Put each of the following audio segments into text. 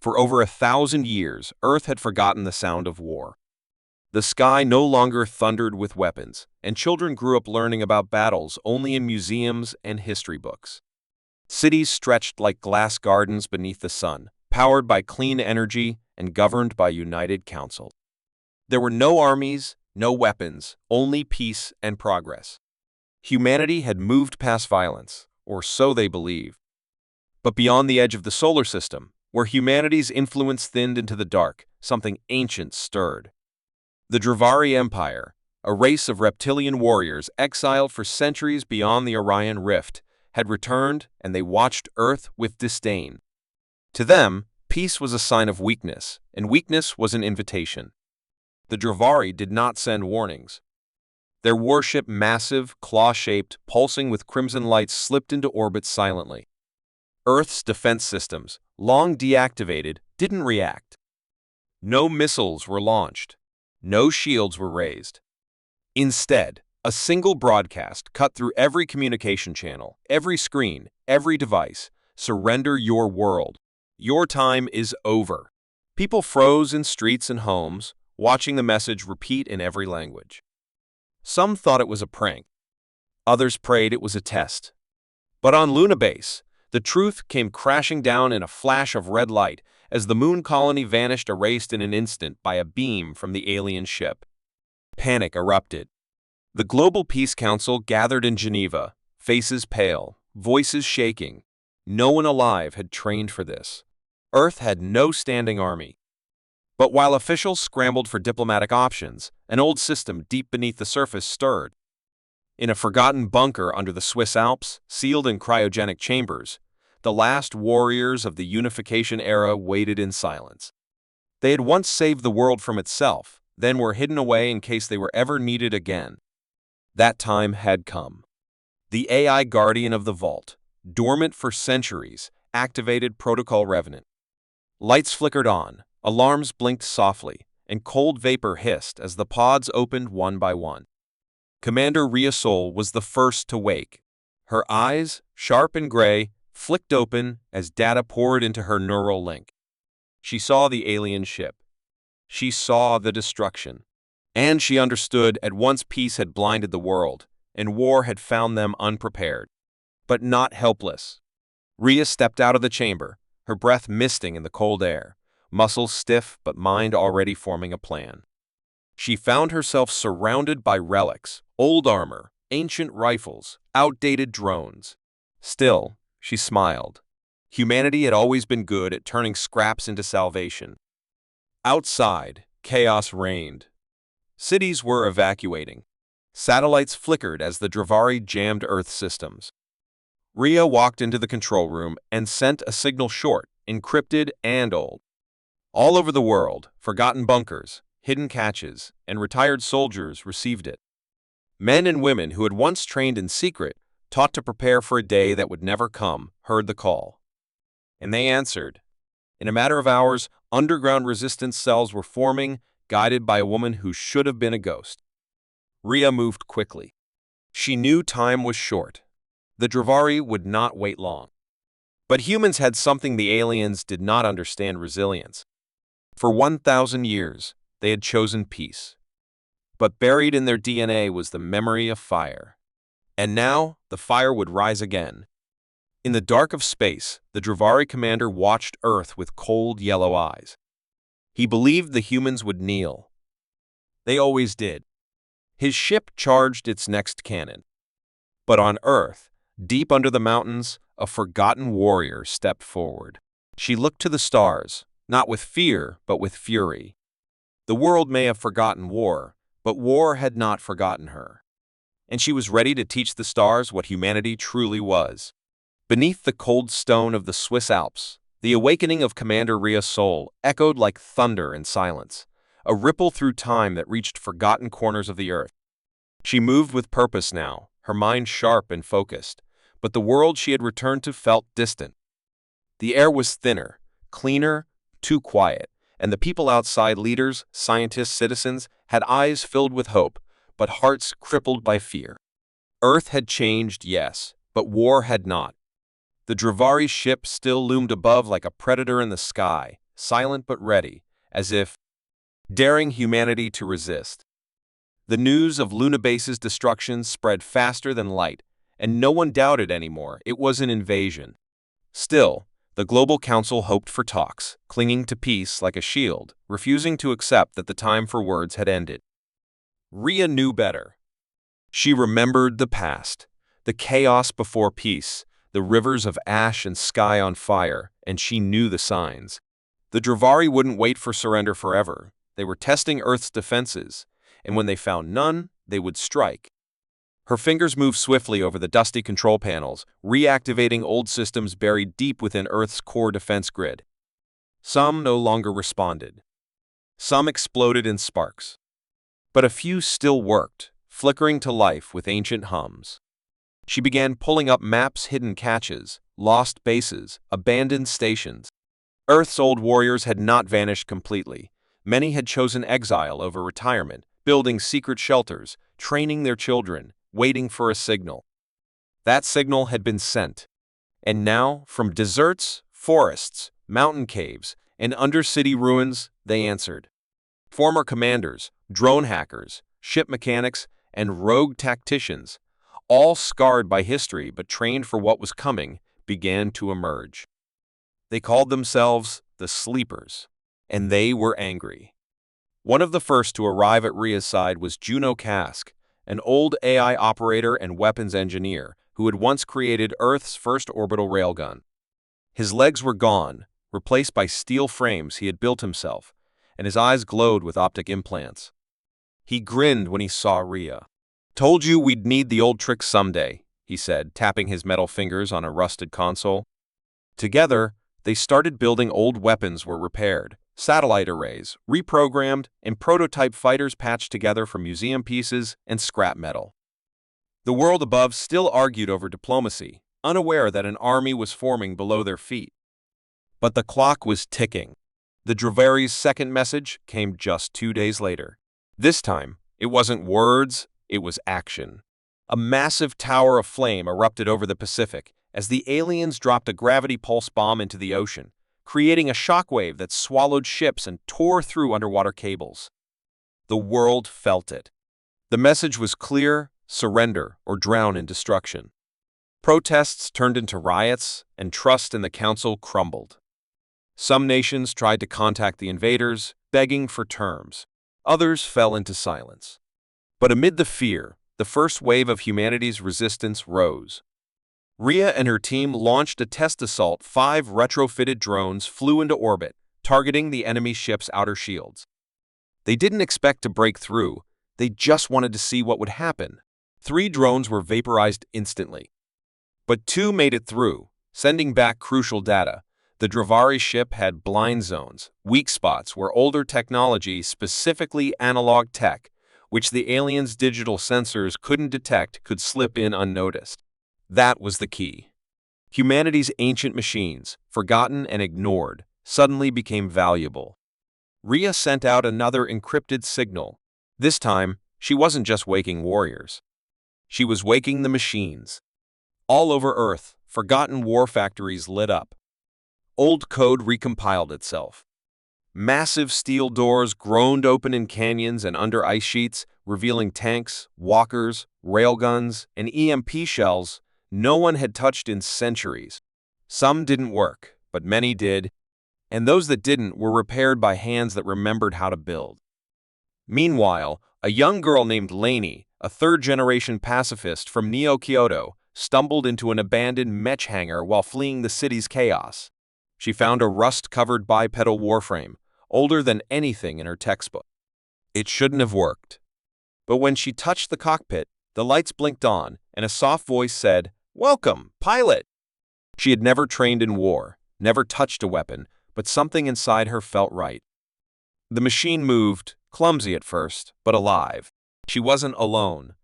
For over 1,000 years, Earth had forgotten the sound of war. The sky no longer thundered with weapons, and children grew up learning about battles only in museums and history books. Cities stretched like glass gardens beneath the sun, powered by clean energy and governed by united councils. There were no armies, no weapons, only peace and progress. Humanity had moved past violence, or so they believed. But beyond the edge of the solar system, where humanity's influence thinned into the dark, something ancient stirred. The Dravari Empire, a race of reptilian warriors exiled for centuries beyond the Orion Rift, had returned, and they watched Earth with disdain. To them, peace was a sign of weakness, and weakness was an invitation. The Dravari did not send warnings. Their warship, massive, claw-shaped, pulsing with crimson lights, slipped into orbit silently. Earth's defense systems, long deactivated, didn't react. No missiles were launched. No shields were raised. Instead, a single broadcast cut through every communication channel, every screen, every device. Surrender your world. Your time is over. People froze in streets and homes, watching the message repeat in every language. Some thought it was a prank. Others prayed it was a test. But on Luna Base, the truth came crashing down in a flash of red light as the moon colony vanished, erased in an instant by a beam from the alien ship. Panic erupted. The Global Peace Council gathered in Geneva, faces pale, voices shaking. No one alive had trained for this. Earth had no standing army. But while officials scrambled for diplomatic options, an old system deep beneath the surface stirred. In a forgotten bunker under the Swiss Alps, sealed in cryogenic chambers, the last warriors of the unification era waited in silence. They had once saved the world from itself, then were hidden away in case they were ever needed again. That time had come. The AI guardian of the vault, dormant for centuries, activated Protocol Revenant. Lights flickered on, alarms blinked softly, and cold vapor hissed as the pods opened one by one. Commander Rhea Sol was the first to wake. Her eyes, sharp and gray, flicked open as data poured into her neural link. She saw the alien ship. She saw the destruction. And she understood at once peace had blinded the world, and war had found them unprepared. But not helpless. Rhea stepped out of the chamber, her breath misting in the cold air, muscles stiff but mind already forming a plan. She found herself surrounded by relics, old armor, ancient rifles, outdated drones. Still, she smiled. Humanity had always been good at turning scraps into salvation. Outside, chaos reigned. Cities were evacuating. Satellites flickered as the Dravari jammed Earth systems. Rhea walked into the control room and sent a signal short, encrypted and old. All over the world, forgotten bunkers, hidden caches, and retired soldiers received it. Men and women who had once trained in secret, taught to prepare for a day that would never come, heard the call. And they answered. In a matter of hours, underground resistance cells were forming, guided by a woman who should have been a ghost. Rhea moved quickly. She knew time was short. The Dravari would not wait long. But humans had something the aliens did not understand: resilience. For 1,000 years, they had chosen peace. But buried in their DNA was the memory of fire. And now, the fire would rise again. In the dark of space, the Dravari commander watched Earth with cold yellow eyes. He believed the humans would kneel. They always did. His ship charged its next cannon. But on Earth, deep under the mountains, a forgotten warrior stepped forward. She looked to the stars, not with fear, but with fury. The world may have forgotten war, but war had not forgotten her. And she was ready to teach the stars what humanity truly was. Beneath the cold stone of the Swiss Alps, the awakening of Commander Rhea Sol echoed like thunder in silence, a ripple through time that reached forgotten corners of the earth. She moved with purpose now, her mind sharp and focused, but the world she had returned to felt distant. The air was thinner, cleaner, too quiet, and the people outside, leaders, scientists, citizens, had eyes filled with hope, but hearts crippled by fear. Earth had changed, yes, but war had not. The Dravari ship still loomed above like a predator in the sky, silent but ready, as if daring humanity to resist. The news of Lunabase's destruction spread faster than light, and no one doubted anymore it was an invasion. Still, the Global Council hoped for talks, clinging to peace like a shield, refusing to accept that the time for words had ended. Rhea knew better. She remembered the past, the chaos before peace, the rivers of ash and sky on fire, and she knew the signs. The Dravari wouldn't wait for surrender forever. They were testing Earth's defenses, and when they found none, they would strike. Her fingers moved swiftly over the dusty control panels, reactivating old systems buried deep within Earth's core defense grid. Some no longer responded. Some exploded in sparks. But a few still worked, flickering to life with ancient hums. She began pulling up maps, hidden caches, lost bases, abandoned stations. Earth's old warriors had not vanished completely. Many had chosen exile over retirement, building secret shelters, training their children, waiting for a signal. That signal had been sent. And now, from deserts, forests, mountain caves, and undercity ruins, they answered. Former commanders, drone hackers, ship mechanics, and rogue tacticians, all scarred by history but trained for what was coming, began to emerge. They called themselves the Sleepers, and they were angry. One of the first to arrive at Rhea's side was Juno Kask, an old AI operator and weapons engineer who had once created Earth's first orbital railgun. His legs were gone, replaced by steel frames he had built himself, and his eyes glowed with optic implants. He grinned when he saw Rhea. "Told you we'd need the old tricks someday," he said, tapping his metal fingers on a rusted console. Together, they started building. Old weapons were repaired, satellite arrays reprogrammed, and prototype fighters patched together from museum pieces and scrap metal. The world above still argued over diplomacy, unaware that an army was forming below their feet. But the clock was ticking. The Dravari's second message came just 2 days later. This time, it wasn't words, it was action. A massive tower of flame erupted over the Pacific as the aliens dropped a gravity pulse bomb into the ocean, creating a shockwave that swallowed ships and tore through underwater cables. The world felt it. The message was clear: surrender or drown in destruction. Protests turned into riots, and trust in the council crumbled. Some nations tried to contact the invaders, begging for terms. Others fell into silence. But amid the fear, the first wave of humanity's resistance rose. Rhea and her team launched a test assault. 5 retrofitted drones flew into orbit, targeting the enemy ship's outer shields. They didn't expect to break through, they just wanted to see what would happen. 3 drones were vaporized instantly. But 2 made it through, sending back crucial data. The Dravari ship had blind zones, weak spots where older technology, specifically analog tech, which the aliens' digital sensors couldn't detect, could slip in unnoticed. That was the key. Humanity's ancient machines, forgotten and ignored, suddenly became valuable. Rhea sent out another encrypted signal. This time, she wasn't just waking warriors. She was waking the machines. All over Earth, forgotten war factories lit up. Old code recompiled itself. Massive steel doors groaned open in canyons and under ice sheets, revealing tanks, walkers, railguns, and EMP shells no one had touched in centuries. Some didn't work, but many did, and those that didn't were repaired by hands that remembered how to build. Meanwhile, a young girl named Lainey, a third-generation pacifist from Neo-Kyoto, stumbled into an abandoned mech hangar while fleeing the city's chaos. She found a rust-covered bipedal warframe, older than anything in her textbook. It shouldn't have worked. But when she touched the cockpit, the lights blinked on, and a soft voice said, "Welcome, pilot!" She had never trained in war, never touched a weapon, but something inside her felt right. The machine moved, clumsy at first, but alive. She wasn't alone.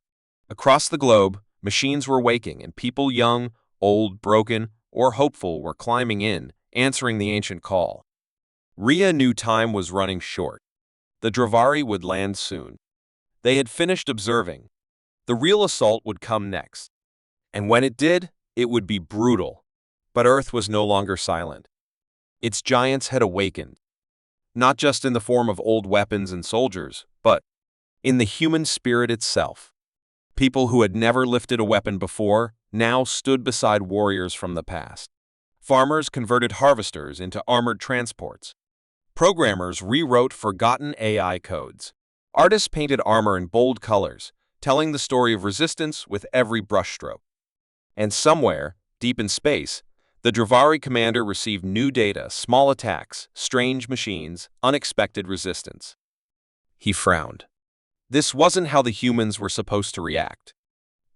Across the globe, machines were waking, and people young, old, broken, or hopeful were climbing in, answering the ancient call. Rhea knew time was running short. The Dravari would land soon. They had finished observing. The real assault would come next. And when it did, it would be brutal. But Earth was no longer silent. Its giants had awakened. not just in the form of old weapons and soldiers, but in the human spirit itself. People who had never lifted a weapon before now stood beside warriors from the past. Farmers converted harvesters into armored transports. Programmers rewrote forgotten AI codes. Artists painted armor in bold colors, telling the story of resistance with every brushstroke. And somewhere, deep in space, the Dravari commander received new data, small attacks, strange machines, unexpected resistance. He frowned. This wasn't how the humans were supposed to react.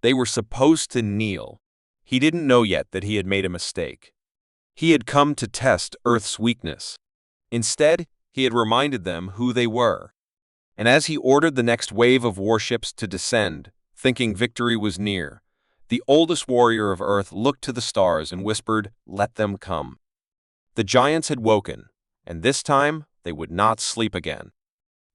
They were supposed to kneel. He didn't know yet that he had made a mistake. He had come to test Earth's weakness. Instead, he had reminded them who they were. And as he ordered the next wave of warships to descend, thinking victory was near, the oldest warrior of Earth looked to the stars and whispered, "Let them come." The giants had woken, and this time they would not sleep again.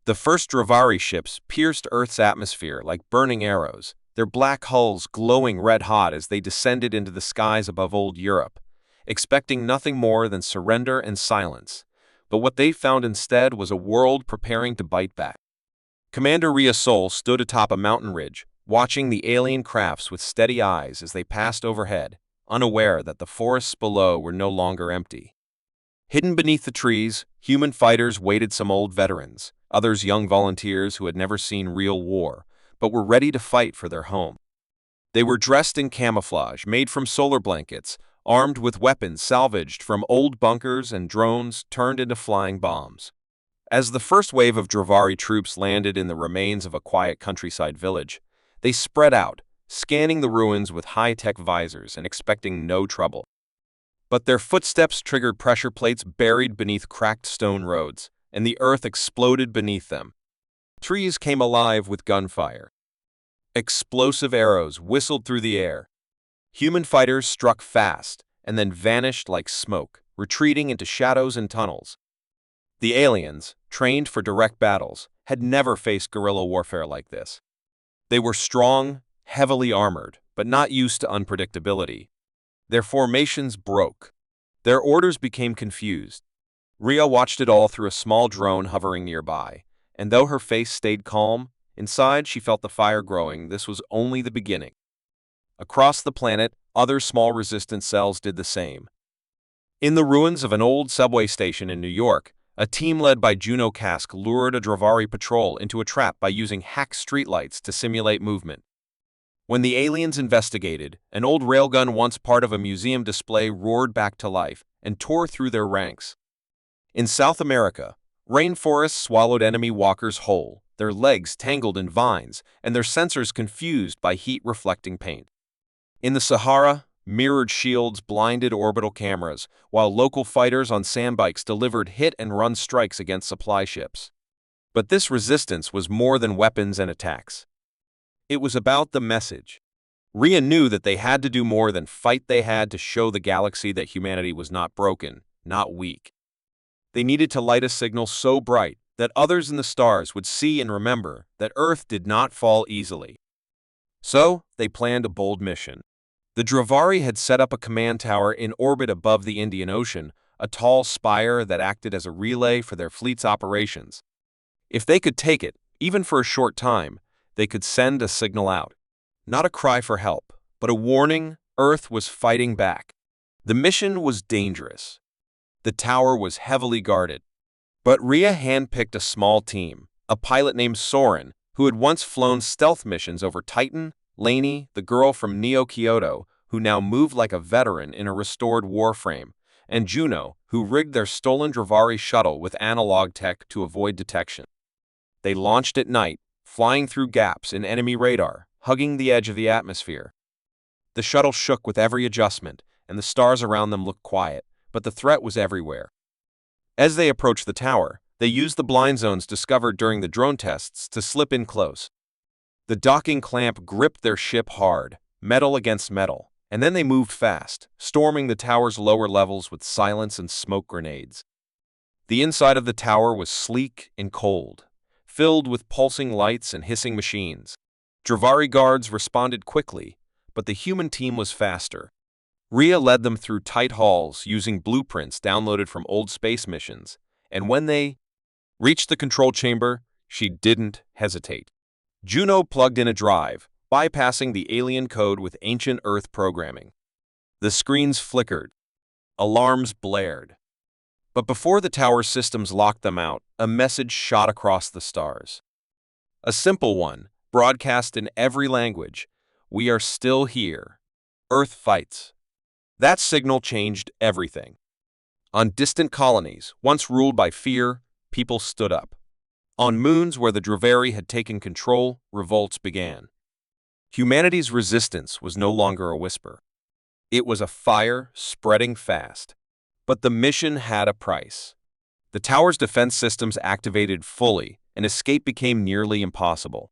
The first Dravari ships pierced Earth's atmosphere like burning arrows, their black hulls glowing red-hot as they descended into the skies above old Europe, expecting nothing more than surrender and silence. But what they found instead was a world preparing to bite back. Commander Ria Sol stood atop a mountain ridge, watching the alien crafts with steady eyes as they passed overhead, unaware that the forests below were no longer empty. Hidden beneath the trees, human fighters waited, some old veterans, others young volunteers who had never seen real war, but were ready to fight for their home. They were dressed in camouflage made from solar blankets, armed with weapons salvaged from old bunkers and drones turned into flying bombs. As the first wave of Dravari troops landed in the remains of a quiet countryside village, they spread out, scanning the ruins with high-tech visors and expecting no trouble. But their footsteps triggered pressure plates buried beneath cracked stone roads, and the earth exploded beneath them. Trees came alive with gunfire. Explosive arrows whistled through the air. Human fighters struck fast and then vanished like smoke, retreating into shadows and tunnels. The aliens, trained for direct battles, had never faced guerrilla warfare like this. They were strong, heavily armored, but not used to unpredictability. Their formations broke. Their orders became confused. Ria watched it all through a small drone hovering nearby, and though her face stayed calm, inside she felt the fire growing. This was only the beginning. Across the planet, other small resistance cells did the same. In the ruins of an old subway station in New York, a team led by Juno Kask lured a Dravari patrol into a trap by using hacked streetlights to simulate movement. When the aliens investigated, an old railgun once part of a museum display roared back to life and tore through their ranks. In South America, rainforests swallowed enemy walkers whole, their legs tangled in vines and their sensors confused by heat-reflecting paint. In the Sahara, mirrored shields blinded orbital cameras, while local fighters on sandbikes delivered hit-and-run strikes against supply ships. But this resistance was more than weapons and attacks. It was about the message. Ria knew that they had to do more than fight. They had to show the galaxy that humanity was not broken, not weak. They needed to light a signal so bright that others in the stars would see and remember that Earth did not fall easily. So, they planned a bold mission. The Dravari had set up a command tower in orbit above the Indian Ocean, a tall spire that acted as a relay for their fleet's operations. If they could take it, even for a short time, they could send a signal out. Not a cry for help, but a warning. Earth was fighting back. The mission was dangerous. The tower was heavily guarded. But Ria handpicked a small team, a pilot named Soren, who had once flown stealth missions over Titan, Lainey, the girl from Neo Kyoto, who now moved like a veteran in a restored warframe, and Juno, who rigged their stolen Dravari shuttle with analog tech to avoid detection. They launched at night, flying through gaps in enemy radar, hugging the edge of the atmosphere. The shuttle shook with every adjustment, and the stars around them looked quiet, but the threat was everywhere. As they approached the tower, they used the blind zones discovered during the drone tests to slip in close. The docking clamp gripped their ship hard, metal against metal, and then they moved fast, storming the tower's lower levels with silence and smoke grenades. The inside of the tower was sleek and cold, filled with pulsing lights and hissing machines. Dravari guards responded quickly, but the human team was faster. Ria led them through tight halls using blueprints downloaded from old space missions, and when they Reached the control chamber, she didn't hesitate. Juno plugged in a drive, bypassing the alien code with ancient Earth programming. The screens flickered. Alarms blared. But before the tower's systems locked them out, a message shot across the stars. A simple one, broadcast in every language. We are still here. Earth fights. That signal changed everything. On distant colonies, once ruled by fear, people stood up. On moons where the Draveri had taken control, revolts began. Humanity's resistance was no longer a whisper. It was a fire spreading fast. But the mission had a price. The tower's defense systems activated fully, and escape became nearly impossible.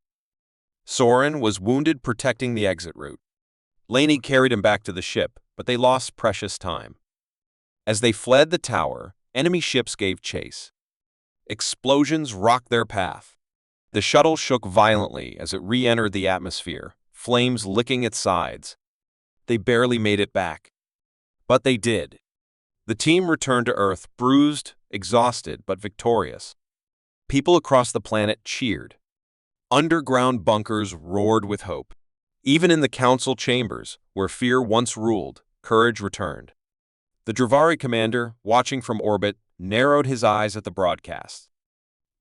Soren was wounded protecting the exit route. Laney carried him back to the ship, but they lost precious time. As they fled the tower, enemy ships gave chase. Explosions rocked their path. The shuttle shook violently as it re-entered the atmosphere, flames licking its sides. They barely made it back. But they did. The team returned to Earth, bruised, exhausted, but victorious. People across the planet cheered. Underground bunkers roared with hope. Even in the council chambers, where fear once ruled, courage returned. The Dravari commander, watching from orbit, narrowed his eyes at the broadcast.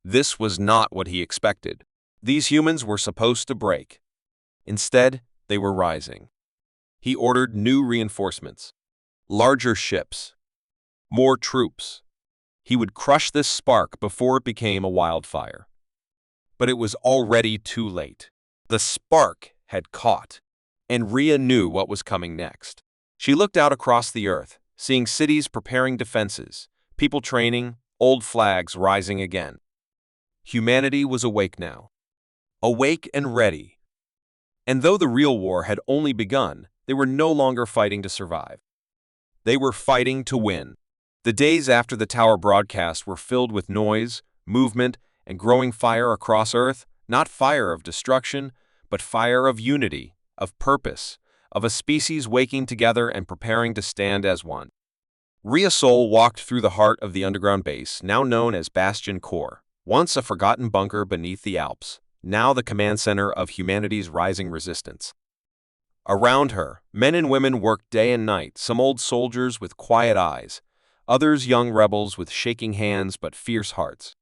This was not what he expected. These humans were supposed to break. Instead, they were rising. He ordered new reinforcements. Larger ships. More troops. He would crush this spark before it became a wildfire. But it was already too late. The spark had caught, and Rhea knew what was coming next. She looked out across the Earth, seeing cities preparing defenses, people training, old flags rising again. Humanity was awake now. Awake and ready. And though the real war had only begun, they were no longer fighting to survive. They were fighting to win. The days after the tower broadcast were filled with noise, movement, and growing fire across Earth, not fire of destruction, but fire of unity, of purpose, of a species waking together and preparing to stand as one. Rhea Sol walked through the heart of the underground base, now known as Bastion Core, once a forgotten bunker beneath the Alps, now the command center of humanity's rising resistance. Around her, men and women worked day and night, some old soldiers with quiet eyes, others young rebels with shaking hands but fierce hearts.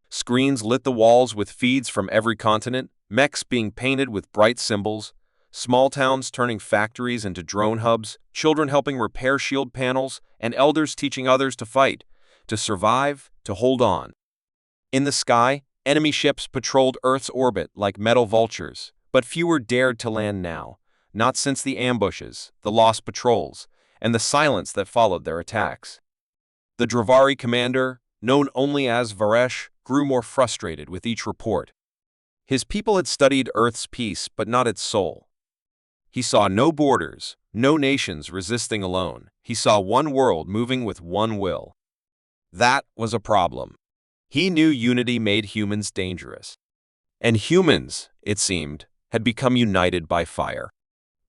Screens lit the walls with feeds from every continent, mechs being painted with bright symbols, small towns turning factories into drone hubs, children helping repair shield panels, and elders teaching others to fight, to survive, to hold on. In the sky, enemy ships patrolled Earth's orbit like metal vultures, but fewer dared to land now, not since the ambushes, the lost patrols, and the silence that followed their attacks. The Dravari commander, known only as Varesh, grew more frustrated with each report. His people had studied Earth's peace, but not its soul. He saw no borders, no nations resisting alone. He saw one world moving with one will. That was a problem. He knew unity made humans dangerous. And humans, it seemed, had become united by fire.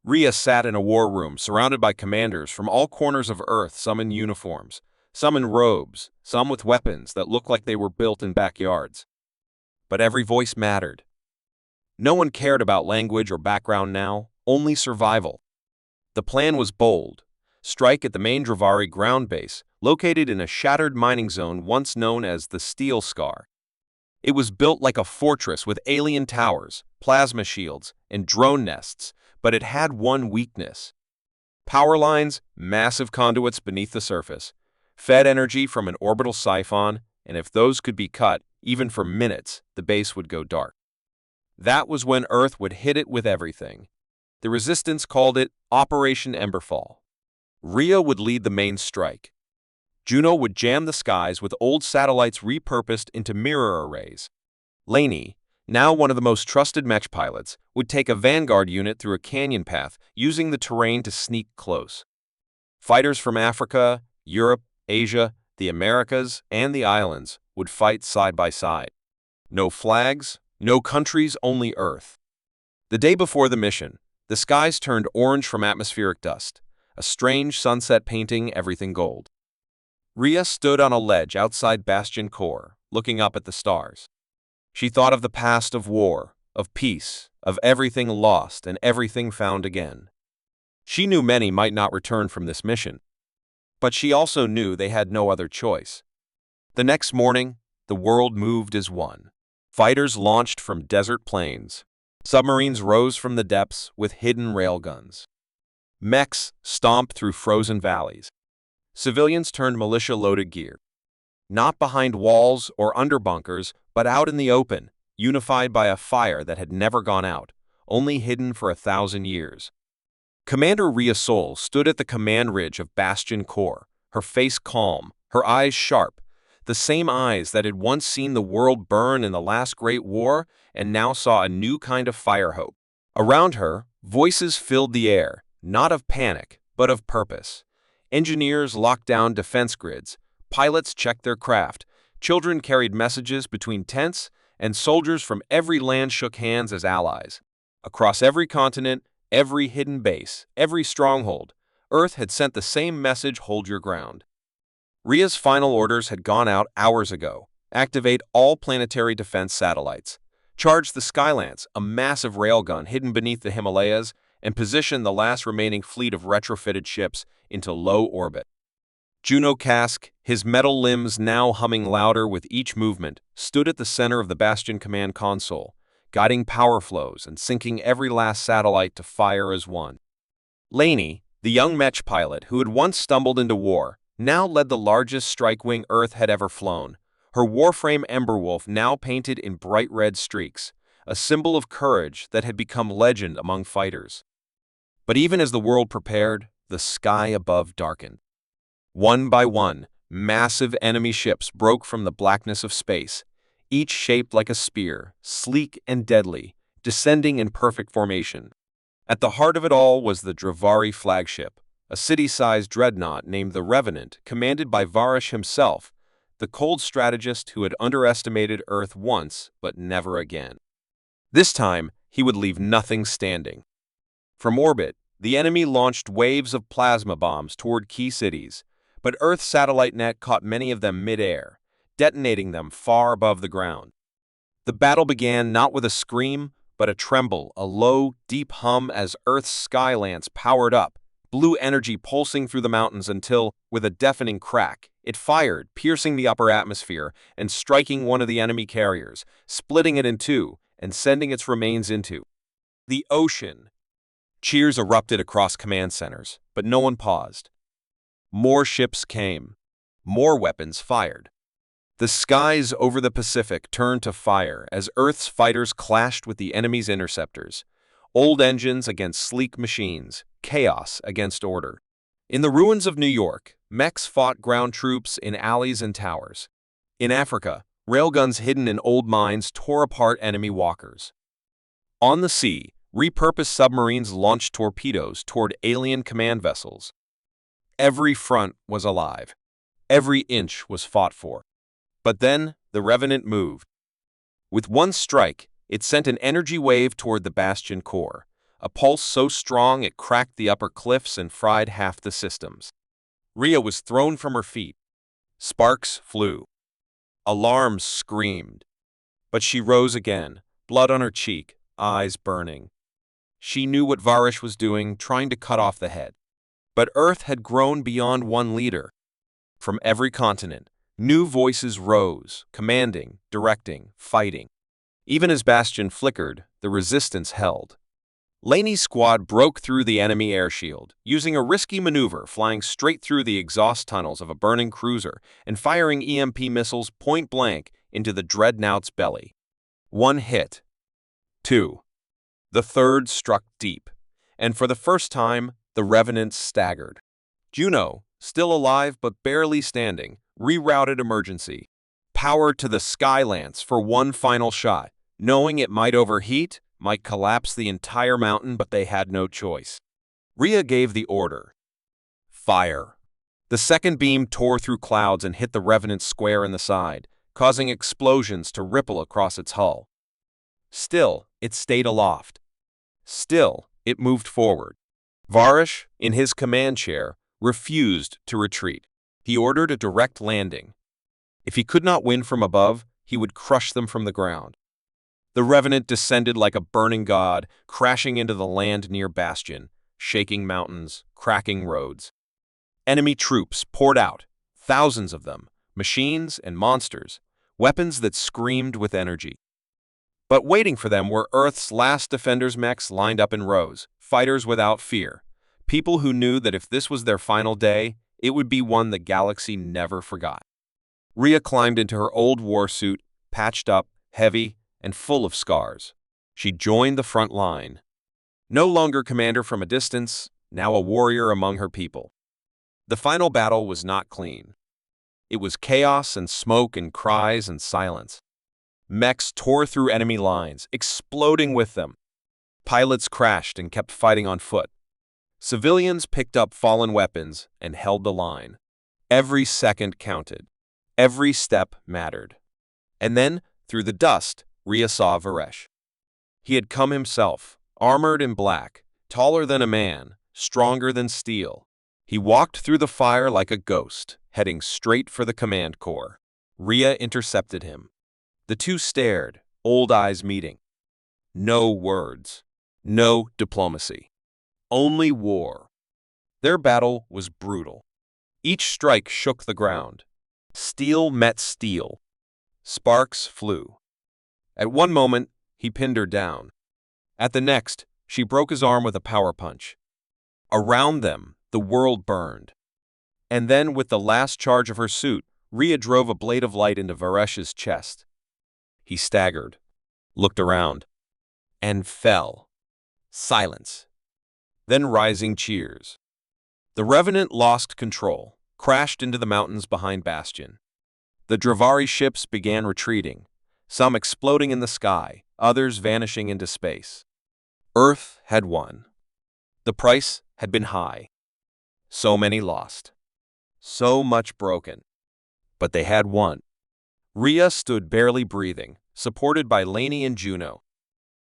Rhea sat in a war room surrounded by commanders from all corners of Earth, some in uniforms, some in robes, some with weapons that looked like they were built in backyards. But every voice mattered. No one cared about language or background now, only survival. The plan was bold. Strike at the main Dravari ground base, located in a shattered mining zone once known as the Steel Scar. It was built like a fortress with alien towers, plasma shields, and drone nests, but it had one weakness. Power lines, massive conduits beneath the surface, fed energy from an orbital siphon, and if those could be cut, even for minutes, the base would go dark. That was when Earth would hit it with everything. The Resistance called it Operation Emberfall. Rhea would lead the main strike. Juno would jam the skies with old satellites repurposed into mirror arrays. Laney, now one of the most trusted mech pilots, would take a vanguard unit through a canyon path, using the terrain to sneak close. Fighters from Africa, Europe, Asia, the Americas, and the islands would fight side by side. No flags, no countries, only Earth. The day before the mission, the skies turned orange from atmospheric dust, a strange sunset painting everything gold. Rhea stood on a ledge outside Bastion Core, looking up at the stars. She thought of the past of war, of peace, of everything lost and everything found again. She knew many might not return from this mission, but she also knew they had no other choice. The next morning, the world moved as one. Fighters launched from desert plains. Submarines rose from the depths with hidden railguns. Mechs stomped through frozen valleys. Civilians turned militia-loaded gear. Not behind walls or under bunkers, but out in the open, unified by a fire that had never gone out, only hidden for 1,000 years. Commander Rhea Sol stood at the command ridge of Bastion Core, her face calm, her eyes sharp, the same eyes that had once seen the world burn in the last Great War and now saw a new kind of fire hope. Around her, voices filled the air, not of panic, but of purpose. Engineers locked down defense grids, pilots checked their craft, children carried messages between tents, and soldiers from every land shook hands as allies. Across every continent, every hidden base, every stronghold, Earth had sent the same message: hold your ground. Rhea's final orders had gone out hours ago. Activate all planetary defense satellites. Charge the Skylance, a massive railgun hidden beneath the Himalayas, and position the last remaining fleet of retrofitted ships into low orbit. Juno Kask, his metal limbs now humming louder with each movement, stood at the center of the Bastion command console, guiding power flows and syncing every last satellite to fire as one. Laney, the young Mech pilot who had once stumbled into war, now led the largest strike wing Earth had ever flown, her warframe Emberwolf now painted in bright red streaks, a symbol of courage that had become legend among fighters. But even as the world prepared, the sky above darkened. One by one, massive enemy ships broke from the blackness of space, each shaped like a spear, sleek and deadly, descending in perfect formation. At the heart of it all was the Dravari flagship, a city-sized dreadnought named the Revenant, commanded by Varish himself, the cold strategist who had underestimated Earth once but never again. This time, he would leave nothing standing. From orbit, the enemy launched waves of plasma bombs toward key cities, but Earth's satellite net caught many of them mid-air, detonating them far above the ground. The battle began not with a scream, but a tremble, a low, deep hum as Earth's Skylance powered up, blue energy pulsing through the mountains until, with a deafening crack, it fired, piercing the upper atmosphere and striking one of the enemy carriers, splitting it in two and sending its remains into the ocean. Cheers erupted across command centers, but no one paused. More ships came. More weapons fired. The skies over the Pacific turned to fire as Earth's fighters clashed with the enemy's interceptors. Old engines against sleek machines, chaos against order. In the ruins of New York, mechs fought ground troops in alleys and towers. In Africa, railguns hidden in old mines tore apart enemy walkers. On the sea, repurposed submarines launched torpedoes toward alien command vessels. Every front was alive. Every inch was fought for. But then, the Revenant moved. With one strike, it sent an energy wave toward the Bastion Core, a pulse so strong it cracked the upper cliffs and fried half the systems. Rhea was thrown from her feet. Sparks flew. Alarms screamed. But she rose again, blood on her cheek, eyes burning. She knew what Varish was doing, trying to cut off the head. But Earth had grown beyond one leader. From every continent, new voices rose, commanding, directing, fighting. Even as Bastion flickered, the resistance held. Laney's squad broke through the enemy air shield, using a risky maneuver, flying straight through the exhaust tunnels of a burning cruiser and firing EMP missiles point-blank into the dreadnought's belly. One hit. Two. The third struck deep, and for the first time, the Revenant staggered. Juno, still alive but barely standing, rerouted emergency. Power to the Skylance for one final shot, knowing it might overheat, might collapse the entire mountain, but they had no choice. Rhea gave the order. Fire. The second beam tore through clouds and hit the Revenant square in the side, causing explosions to ripple across its hull. Still, it stayed aloft. Still, it moved forward. Varish, in his command chair, refused to retreat. He ordered a direct landing. If he could not win from above, he would crush them from the ground. The Revenant descended like a burning god, crashing into the land near Bastion, shaking mountains, cracking roads. Enemy troops poured out, thousands of them, machines and monsters, weapons that screamed with energy. But waiting for them were Earth's last defenders' mechs lined up in rows, fighters without fear, people who knew that if this was their final day, it would be one the galaxy never forgot. Rhea climbed into her old war suit, patched up, heavy, and full of scars. She joined the front line. No longer commander from a distance, now a warrior among her people. The final battle was not clean. It was chaos and smoke and cries and silence. Mechs tore through enemy lines, exploding with them. Pilots crashed and kept fighting on foot. Civilians picked up fallen weapons and held the line. Every second counted. Every step mattered. And then, through the dust, Rhea saw Varesh. He had come himself, armored in black, taller than a man, stronger than steel. He walked through the fire like a ghost, heading straight for the command core. Rhea intercepted him. The two stared, old eyes meeting. No words. No diplomacy. Only war. Their battle was brutal. Each strike shook the ground. Steel met steel. Sparks flew. At one moment, he pinned her down. At the next, she broke his arm with a power punch. Around them, the world burned. And then, with the last charge of her suit, Rhea drove a blade of light into Varesh's chest. He staggered, looked around, and fell. Silence. Then rising cheers. The Revenant lost control, crashed into the mountains behind Bastion. The Dravari ships began retreating, some exploding in the sky, others vanishing into space. Earth had won. The price had been high. So many lost. So much broken. But they had won. Rhea stood barely breathing, supported by Lainey and Juno.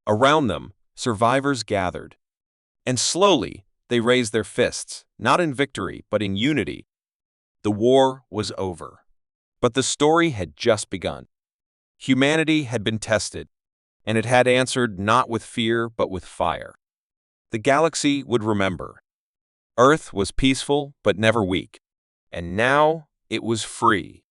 Around them, survivors gathered. And slowly, they raised their fists, not in victory, but in unity. The war was over. But the story had just begun. Humanity had been tested, and it had answered not with fear, but with fire. The galaxy would remember. Earth was peaceful, but never weak. And now it was free.